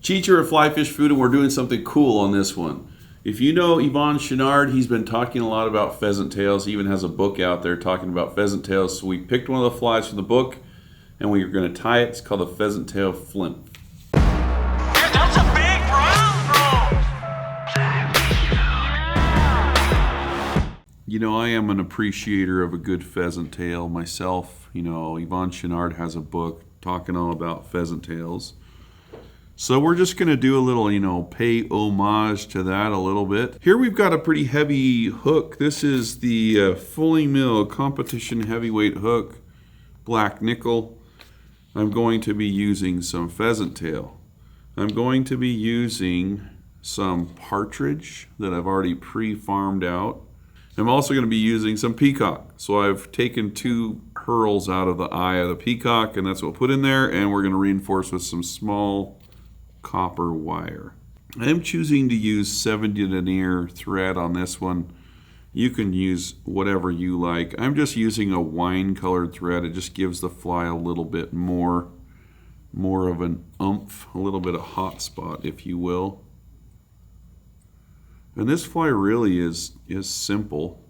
Teacher of fly fish food, and we're doing something cool on this one. If you know Yvon Chouinard, he's been talking a lot about pheasant tails. He even has a book out there talking about pheasant tails. So we picked one of the flies from the book, and we're going to tie it. It's called the Pheasant Tail Flymph. That's a big brown. You know, I am an appreciator of a good pheasant tail myself. You know, Yvon Chouinard has a book talking all about pheasant tails. So we're just going to do a little, pay homage to that a little bit. Here we've got a pretty heavy hook. This is the Fulling Mill Competition Heavyweight Hook, black nickel. I'm going to be using some pheasant tail. I'm going to be using some partridge that I've already pre-farmed out. I'm also going to be using some peacock. So I've taken 2 hurls out of the eye of the peacock, and that's what we'll put in there, and we're going to reinforce with some small copper wire. I am choosing to use 70 denier thread on this one. You can use whatever you like. I'm just using a wine colored thread. It just gives the fly a little bit more of an oomph, a little bit of hot spot, if you will. And this fly really is simple.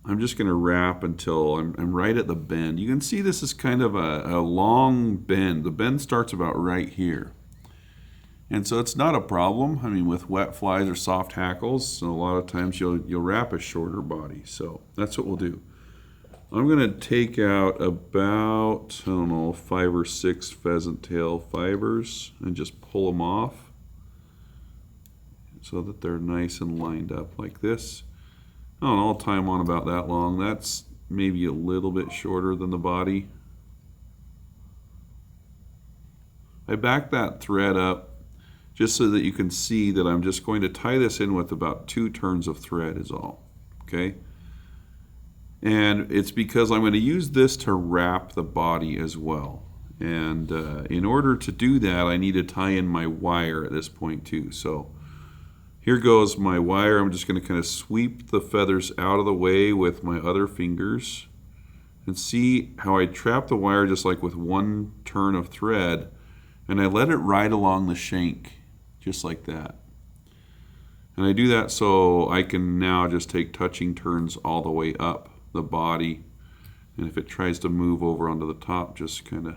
I'm just going to wrap until I'm right at the bend. You can see this is kind of a long bend. The bend starts about right here. And so it's not a problem. I mean, with wet flies or soft hackles, a lot of times you'll wrap a shorter body. So that's what we'll do. I'm going to take out about, 5 or 6 pheasant tail fibers and just pull them off so that they're nice and lined up like this. I don't know, I'll tie them on about that long. That's maybe a little bit shorter than the body. I back that thread up just so that you can see that I'm just going to tie this in with about 2 turns of thread is all. Okay? And it's because I'm going to use this to wrap the body as well. And in order to do that, I need to tie in my wire at this point too. So here goes my wire. I'm just going to kind of sweep the feathers out of the way with my other fingers. And see how I trap the wire just like with 1 turn of thread. And I let it ride along the shank, just like that. And I do that so I can now just take touching turns all the way up the body. And if it tries to move over onto the top, just kind of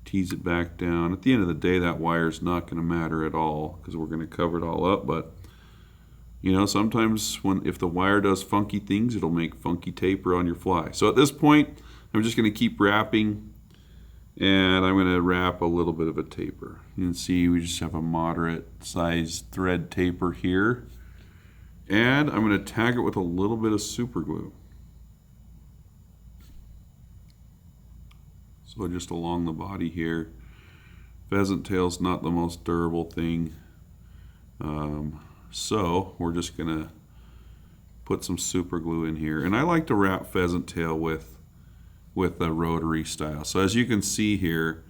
tease it back down. At the end of the day, that wire is not going to matter at all because we're going to cover it all up. But sometimes if the wire does funky things, it'll make funky taper on your fly. So at this point, I'm just going to keep wrapping, and I'm going to wrap a little bit of a taper. You can see we just have a moderate sized thread taper here, and I'm going to tag it with a little bit of super glue. So just along the body here. Pheasant tail's not the most durable thing. So we're just going to put some super glue in here. And I like to wrap pheasant tail with a rotary style. So as you can see here,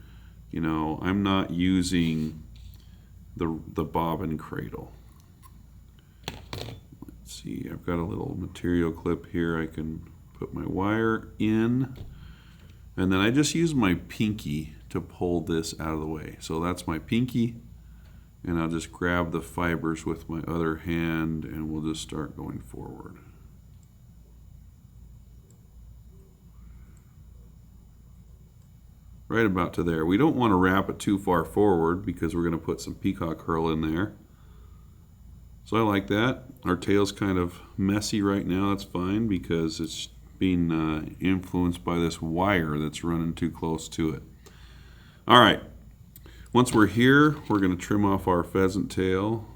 I'm not using the bobbin cradle. Let's see, I've got a little material clip here. I can put my wire in. And then I just use my pinky to pull this out of the way. So that's my pinky, and I'll just grab the fibers with my other hand, and we'll just start going forward. Right about to there. We don't want to wrap it too far forward because we're going to put some peacock curl in there. So I like that. Our tail's kind of messy right now. That's fine because it's being influenced by this wire that's running too close to it. All right, once we're here, we're going to trim off our pheasant tail,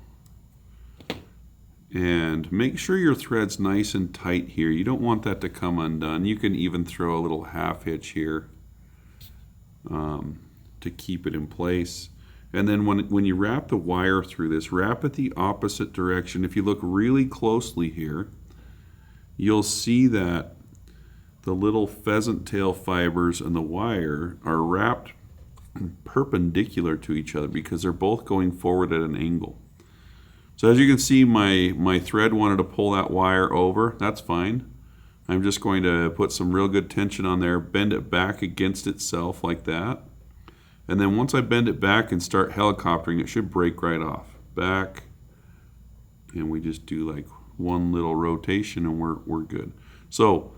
and make sure your thread's nice and tight here. You don't want that to come undone. You can even throw a little half hitch here to keep it in place. And then when you wrap the wire through this, wrap it the opposite direction. If you look really closely here, you'll see that the little pheasant tail fibers and the wire are wrapped perpendicular to each other because they're both going forward at an angle. So as you can see, my thread wanted to pull that wire over. That's fine. I'm just going to put some real good tension on there, bend it back against itself like that. And then once I bend it back and start helicoptering, it should break right off. Back, and we just do like one little rotation and we're good. So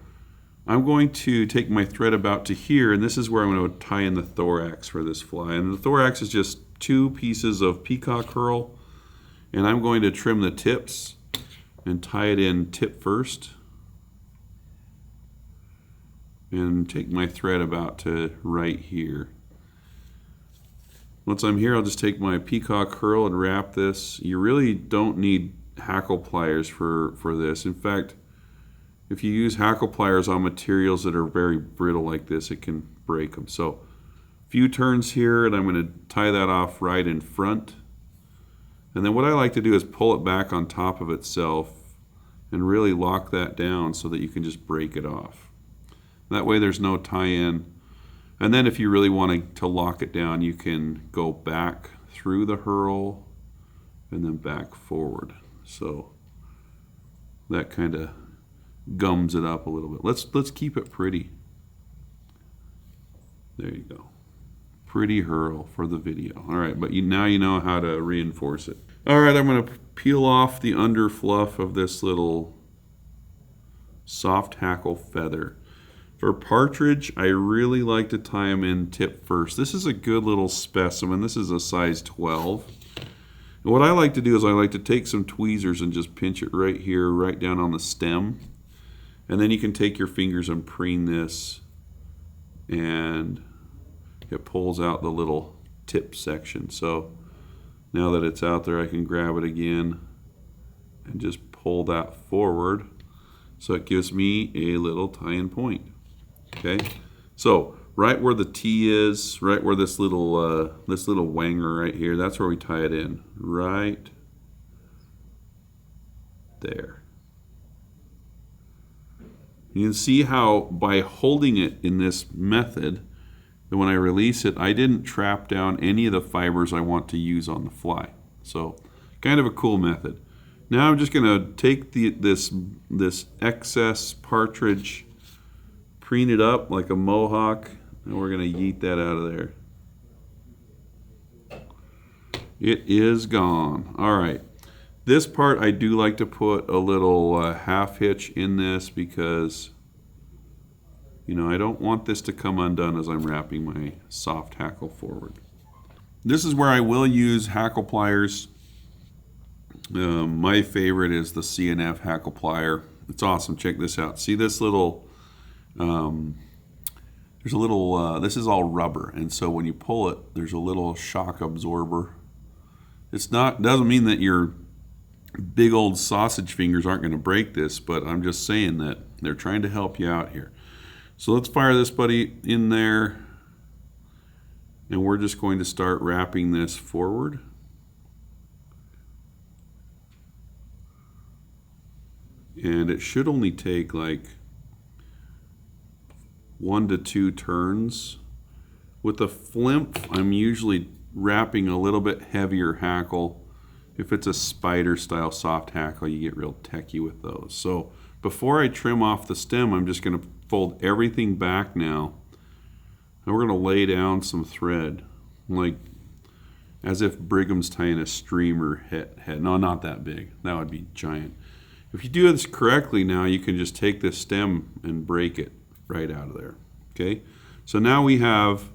I'm going to take my thread about to here, and this is where I'm going to tie in the thorax for this fly. And the thorax is just 2 pieces of peacock herl, and I'm going to trim the tips and tie it in tip first. And take my thread about to right here. Once I'm here, I'll just take my peacock herl and wrap this. You really don't need hackle pliers for this. In fact, if you use hackle pliers on materials that are very brittle like this, it can break them. So a few turns here, and I'm going to tie that off right in front. And then what I like to do is pull it back on top of itself and really lock that down so that you can just break it off. That way there's no tie-in. And then if you really want to lock it down, you can go back through the herl and then back forward. So that kind of gums it up a little bit. Let's keep it pretty. There you go. Pretty herl for the video. All right, but now you know how to reinforce it. All right, I'm going to peel off the under fluff of this little soft hackle feather. For partridge, I really like to tie them in tip first. This is a good little specimen. This is a size 12. And what I like to do is I like to take some tweezers and just pinch it right here, right down on the stem. And then you can take your fingers and preen this, and it pulls out the little tip section. So now that it's out there, I can grab it again and just pull that forward. So it gives me a little tie-in point. Okay, so right where the T is, right where this little wanger right here, that's where we tie it in, right there. You can see how by holding it in this method, that when I release it, I didn't trap down any of the fibers I want to use on the fly. So kind of a cool method. Now I'm just going to take this excess partridge, preen it up like a mohawk, and we're going to yeet that out of there. It is gone. All right. This part I do like to put a little half hitch in this because, you know, I don't want this to come undone as I'm wrapping my soft hackle forward. This is where I will use hackle pliers. My favorite is the CNF hackle plier. It's awesome. Check this out. See this little there's a little this is all rubber, and so when you pull it, there's a little shock absorber. Doesn't mean that your big old sausage fingers aren't going to break this, but I'm just saying that they're trying to help you out here. So let's fire this buddy in there, and we're just going to start wrapping this forward. And it should only take like 1 to 2 turns. With the Flymph, I'm usually wrapping a little bit heavier hackle. If it's a spider style soft hackle, you get real techy with those. So before I trim off the stem, I'm just going to fold everything back now. And we're going to lay down some thread, like as if Brigham's tying a streamer head. No, not that big. That would be giant. If you do this correctly now, you can just take this stem and break it right out of there. Okay, so now we have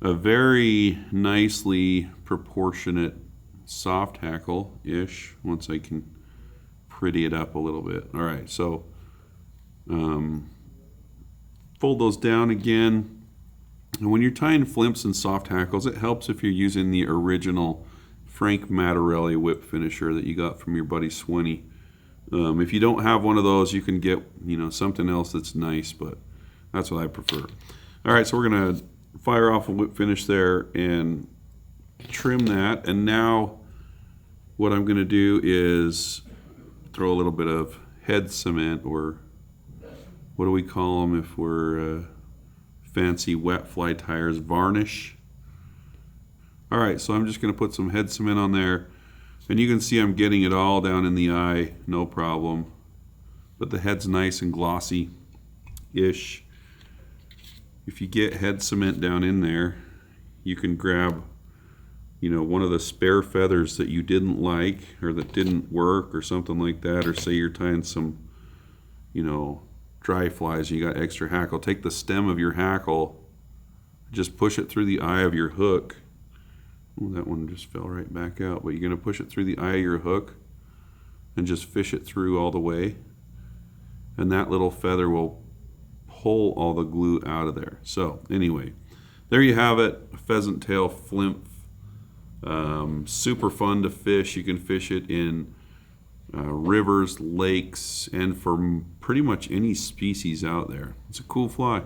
a very nicely proportionate soft hackle-ish, once I can pretty it up a little bit. All right, so fold those down again. And when you're tying Flymphs and soft hackles, it helps if you're using the original Frank Mattarelli whip finisher that you got from your buddy Swinney. If you don't have one of those, you can get, you know, something else that's nice, but that's what I prefer. All right, so we're going to fire off a whip finish there and trim that. And now what I'm going to do is throw a little bit of head cement, or what do we call them if we're fancy wet fly tires? Varnish. All right, so I'm just going to put some head cement on there. And you can see I'm getting it all down in the eye, no problem. But the head's nice and glossy-ish. If you get head cement down in there, you can grab, you know, one of the spare feathers that you didn't like or that didn't work or something like that, or say you're tying some, you know, dry flies and you got extra hackle. Take the stem of your hackle, just push it through the eye of your hook. Oh, that one just fell right back out, but you're going to push it through the eye of your hook and just fish it through all the way, and that little feather will pull all the glue out of there. So anyway, there you have it, a Pheasant Tail Flymph. Super fun to fish. You can fish it in rivers, lakes, and for pretty much any species out there. It's a cool fly.